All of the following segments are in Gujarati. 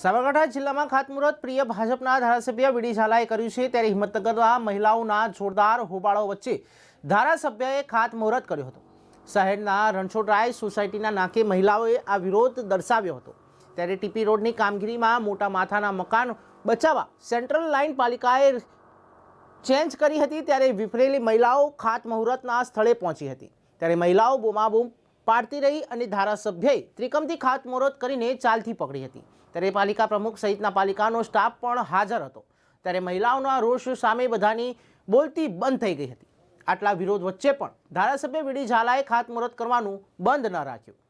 સાબરકાંઠા જિલ્લામાં ખાતમુહૂર્ત પ્રિય ભાજપના ધારાસભ્ય વીડી ઝાલાએ કર્યું છે, ત્યારે હિંમતનગરમાં મહિલાઓના જોરદાર હોબાળો વચ્ચે ધારાસભ્યએ ખાતમુહૂર્ત કર્યો હતો। શહેરના રણછોડરાય સોસાયટીના નાકે મહિલાઓએ આ વિરોધ દર્શાવ્યો હતો। ત્યારે ટીપી રોડની કામગીરીમાં મોટા માથાના મકાન બચાવવા સેન્ટ્રલ લાઇન પાલિકાએ ચેન્જ કરી હતી, ત્યારે વિફરેલી મહિલાઓ ખાતમુહૂર્તના સ્થળે પહોંચી હતી। ત્યારે મહિલાઓ બૂમાબૂમ પાડતી રહી અને ધારાસભ્યએ ત્રિકમથી ખાતમુહૂર્ત કરીને ચાલતી પકડી હતી। ત્યારે પાલિકા પ્રમુખ સહિતના પાલિકાનો સ્ટાફ પણ હાજર હતો। ત્યારે મહિલાઓના રોષ સામે બધાની બોલતી બંધ થઈ ગઈ હતી। આટલા વિરોધ વચ્ચે પણ ધારાસભ્ય વીડી ઝાલાએ ખાતમુહૂર્ત કરવાનું બંધ ન રાખ્યું।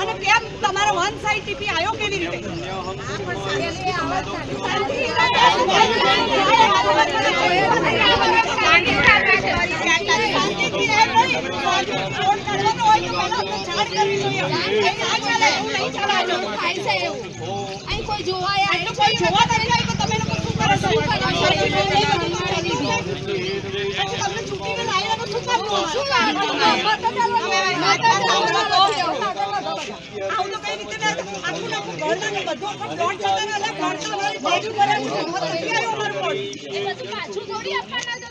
અને કેમ તમારો વન સાઈડ ટીપી આવ્યો કેવી રીતે? કોઈ જોવા નથી આવી તો તમે લોકો શું કરો છો? તમને ચૂંટીને લાવ્યા તો શું કરવું? આવું તો કઈ રીતે આખું આખું ઘરને બધું પણ પ્લોટ છતાં અલગ ઘરતા અમારી બાજુ કરે છે, નથી આવ્યો અમારો પ્લોટ। એ બધું પાછું થોડી આપવાના તો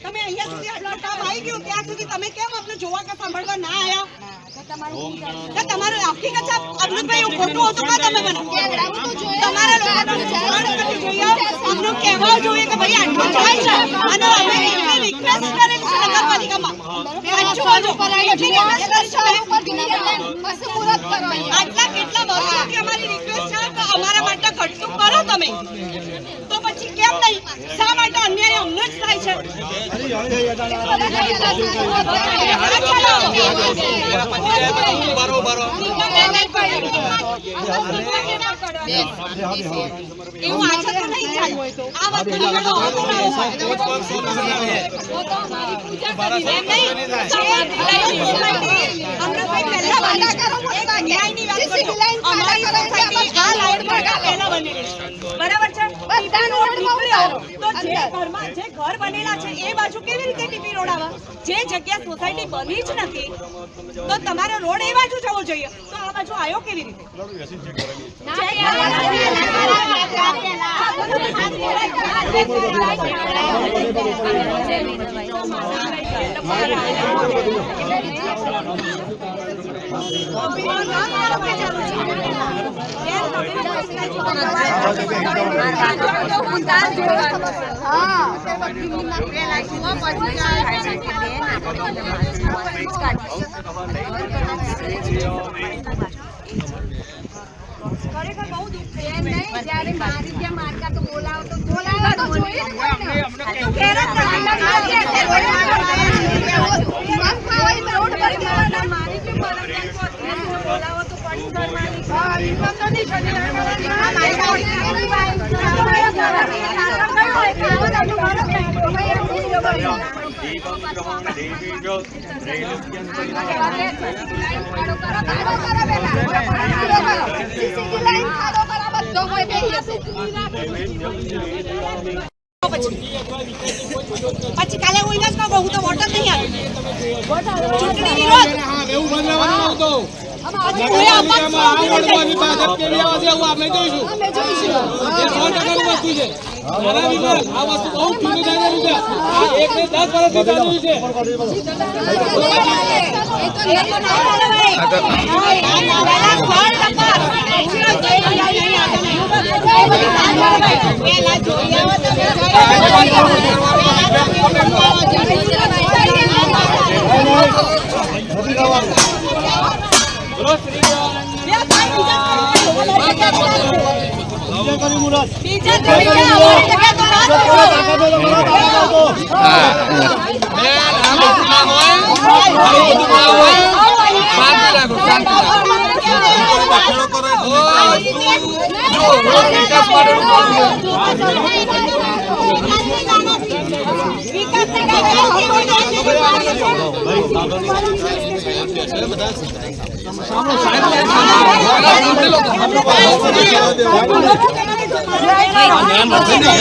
તમે અહીંયા સુધી આટલું કામ આવી ગયું ત્યાં સુધી તમે કેમ આપણે જોવા કે સાંભળવા ના આવ્યા? તમારું હકીકત છે અમૃતભાઈ, એવું ખોટું હતું કા તમે મને તમારા લોકોને અમને કહેવા જોઈએ કે ભાઈ આટલું થાય છે અને અમે એમને રિક્વેસ્ટ કરેલી છે નગરપાલિકામાં આટલા કેટલા વર્ષોથી અમારી રિક્વેસ્ટ છે કે અમારા માટે ઘટતું કરો તમે, તો પછી કેમ નહીં? શા માટે અન્યાય અમને જ થાય છે? એવું આછા તો નહીં થાય આ વાત બરાબર છે। જે ઘર બનેલા છે એ બાજુ કેવી રીતે ટીપી રોડ આવે? જે જગ્યા સોસાયટી બની જ નથી તો તમારો રોડ એ બાજુ જવો જોઈએ, તો આ બાજુ આવ્યો કેવી રીતે? ખરેખર બહુ દુઃખ છે। જ્યારે મારી ત્યાં મારકા તો બોલાવો તો જોઈએ પછી કાલે હું ઇલાજ કહું તો વોટર નહીં આવે ચૂંટણી વિરોધ એવું બદલાવાનું તો વિકાસ